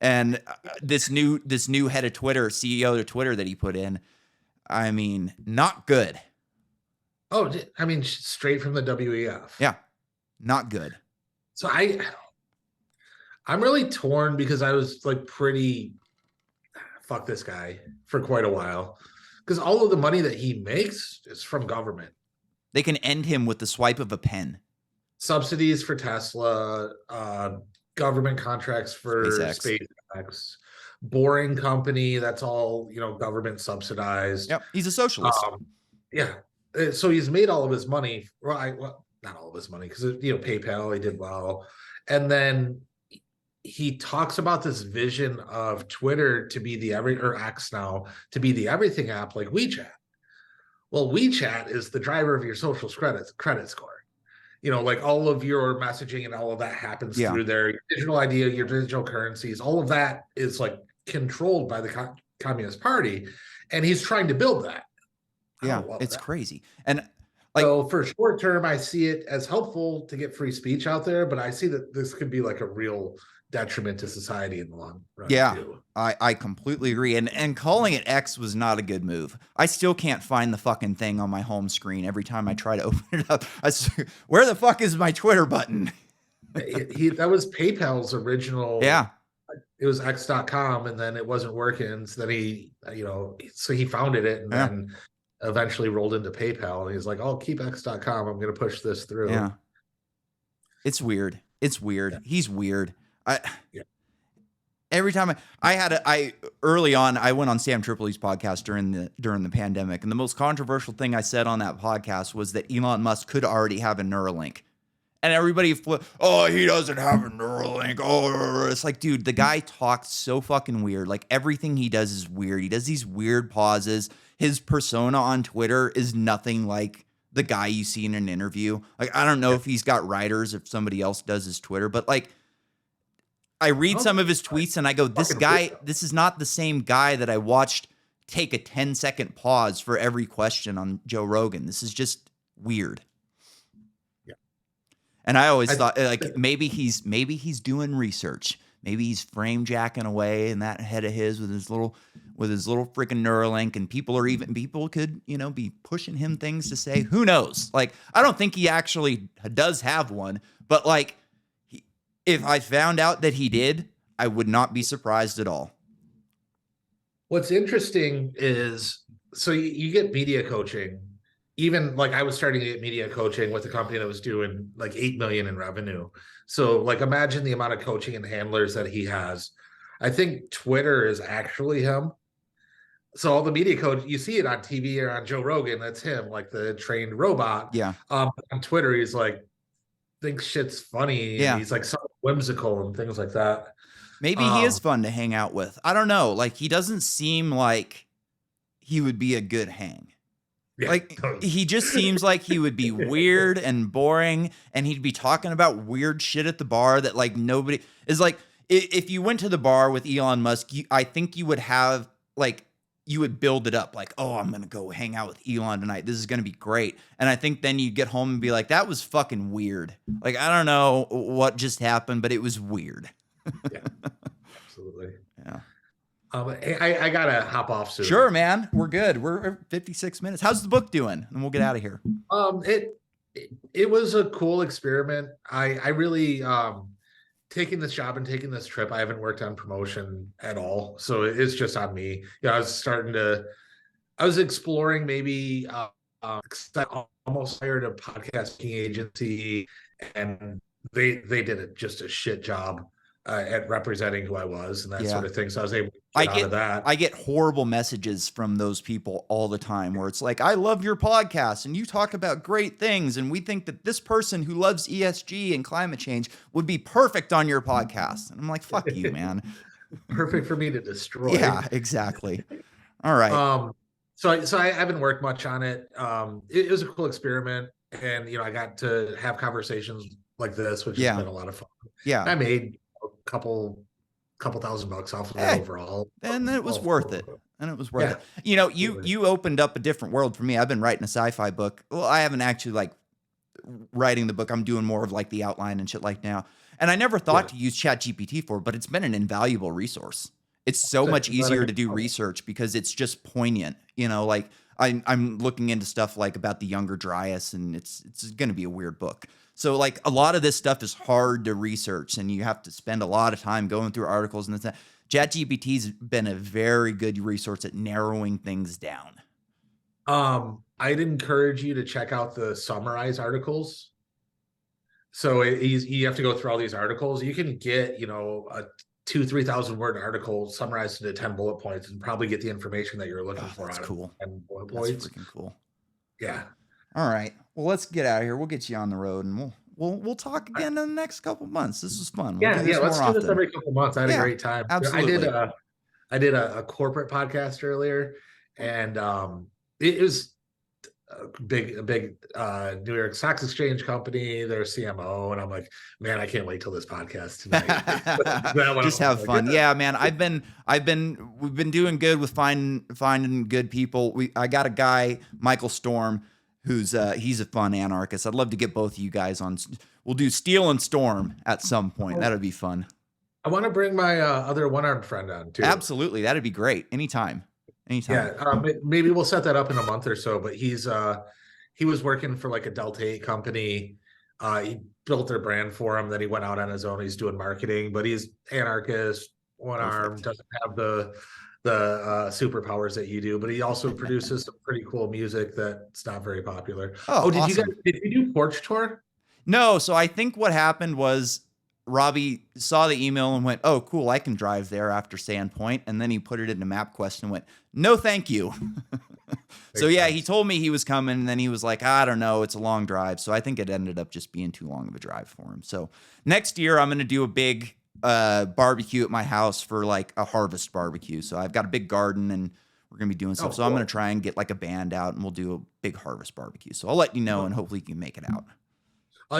And this new head of Twitter, CEO of Twitter that he put in, I mean, not good. Oh, I mean, straight from the WEF. Yeah, not good. So I'm really torn because I was like pretty fuck this guy for quite a while because all of the money that he makes is from government. They can end him with the swipe of a pen. Subsidies for Tesla, government contracts for SpaceX, Boring Company. That's all, government subsidized. Yep, he's a socialist. Yeah. So he's made all of his money. Well, not all of his money because, PayPal, he did well. And then he talks about this vision of Twitter to be or X now, to be the everything app like WeChat. Well, WeChat is the driver of your social credit score. Like all of your messaging and all of that happens through there. Your digital ID, your digital currencies, all of that is like controlled by the Communist Party. And he's trying to build that. Yeah, it's crazy. And so for short term, I see it as helpful to get free speech out there, but I see that this could be like a real detriment to society in the long run. Yeah, too. I completely agree. And calling it X was not a good move. I still can't find the fucking thing on my home screen every time I try to open it up. Where the fuck is my Twitter button? That was PayPal's original. Yeah. It was x.com and then it wasn't working. So then he founded it and then eventually rolled into PayPal and he's like, I'll keep x.com. I'm going to push this through. Yeah. It's weird. Yeah. He's weird. Every time early on, I went on Sam Tripoli's podcast during the pandemic. And the most controversial thing I said on that podcast was that Elon Musk could already have a Neuralink. And everybody, he doesn't have a Neuralink. Oh, it's like, dude, the guy talks so fucking weird. Like everything he does is weird. He does these weird pauses. His persona on Twitter is nothing like the guy you see in an interview. Like, I don't know if he's got writers, if somebody else does his Twitter, but like, I read some of his tweets and I go, this is not the same guy that I watched take a 10-second pause for every question on Joe Rogan. This is just weird. And I always I thought like maybe he's doing research. Maybe he's frame jacking away in that head of his with his little freaking Neuralink, and people could, be pushing him things to say. Who knows? Like, I don't think he actually does have one, but like, if I found out that he did, I would not be surprised at all. What's interesting is, so you get media coaching. Even like I was starting to get media coaching with a company that was doing like 8 million in revenue. So like imagine the amount of coaching and handlers that he has. I think Twitter is actually him. So all the media coach, you see it on TV or on Joe Rogan, that's him, like the trained robot. Yeah. On Twitter, he's like, thinks shit's funny. Yeah. And he's like so whimsical and things like that. Maybe he is fun to hang out with. I don't know. Like, he doesn't seem like he would be a good hang. Yeah, like, totally. He just seems like he would be weird and boring, and he'd be talking about weird shit at the bar that like nobody is like. If you went to the bar with Elon Musk, I think you would have like, you would build it up like, oh, I'm going to go hang out with Elon tonight. This is going to be great. And I think then you'd get home and be like, that was fucking weird. Like, I don't know what just happened, but it was weird. Yeah, absolutely. Yeah. I gotta hop off soon. Sure, man. We're good. We're 56 minutes. How's the book doing? And we'll get out of here. It was a cool experiment. I really taking this job and taking this trip, I haven't worked on promotion at all. So it's just on me. I was exploring maybe I almost hired a podcasting agency, and they did just a shit job at representing who I was and that sort of thing. So I was able to get out of that. I get horrible messages from those people all the time where it's like, I love your podcast and you talk about great things, and we think that this person who loves ESG and climate change would be perfect on your podcast. And I'm like, fuck you, man. Perfect for me to destroy. Yeah, exactly. All right. So I haven't worked much on it. It was a cool experiment, and I got to have conversations like this, which has been a lot of fun. Yeah. I made a couple $1,000 off of it overall. And it was worth it. And it was worth it. You opened up a different world for me. I've been writing a sci-fi book. Well, I haven't actually like writing the book. I'm doing more of like the outline and shit like now. And I never thought to use ChatGPT for it, but it's been an invaluable resource. It's so much easier to do research because it's just poignant. Like I'm looking into stuff like about the Younger Dryas, and it's going to be a weird book. So like a lot of this stuff is hard to research, and you have to spend a lot of time going through articles and that. ChatGPT's been a very good resource at narrowing things down. I'd encourage you to check out the summarized articles. So you have to go through all these articles. You can get, a 2,000-3,000 word article summarized into 10 bullet points and probably get the information that you're looking for. That's cool. 10 bullet points. That's freaking cool. Yeah. All right. Well, let's get out of here. We'll get you on the road, and we'll talk again in the next couple months. This was fun. Let's do this every couple months. I had a great time. Absolutely. I did a corporate podcast earlier, and it was a big New York Stock Exchange company, their CMO, and I'm like, man, I can't wait till this podcast tonight. Just have fun. Yeah, man. We've been doing good with finding good people. I got a guy, Michael Storm, who's he's a fun anarchist. I'd love to get both of you guys on. We'll do Steele and Storm at some point. That'd be fun. I want to bring my other one-armed friend on too. Absolutely. That'd be great. Anytime. Yeah, maybe we'll set that up in a month or so. But he was working for like a Delta 8 company. He built their brand for him. Then he went out on his own. He's doing marketing, but he's anarchist, one arm, doesn't have the superpowers that you do. But he also produces some pretty cool music that's not very popular. Did you do Porch Tour? No. So I think what happened was Robbie saw the email and went, oh, cool, I can drive there after Sandpoint. And then he put it into MapQuest and went, no, thank you. So yeah, he told me he was coming, and then he was like, I don't know, it's a long drive. So I think it ended up just being too long of a drive for him. So next year I'm going to do a big barbecue at my house for like a harvest barbecue. So I've got a big garden, and we're going to be doing stuff. So I'm going to try and get like a band out, and we'll do a big harvest barbecue. So I'll let you know, and hopefully you can make it out.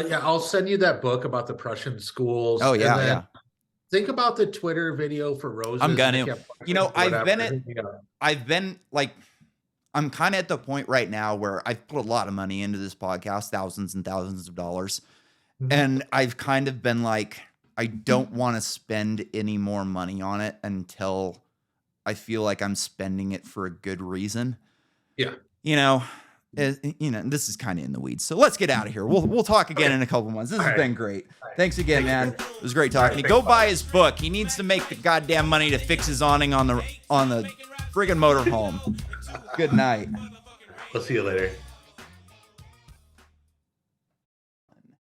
Yeah, I'll send you that book about the Prussian schools. Oh yeah. Think about the Twitter video for roses. I'm gonna. I'm kind of at the point right now where I've put a lot of money into this podcast, thousands and thousands of dollars. And I've kind of been like, I don't want to spend any more money on it until I feel like I'm spending it for a good reason. Yeah. This is kind of in the weeds. So let's get out of here. We'll talk again in a couple months. This has been great. Thanks again, man. It was great talking to you. Go buy his book. He needs to make the goddamn money to fix his awning on the friggin' motorhome. Good night. We'll see you later.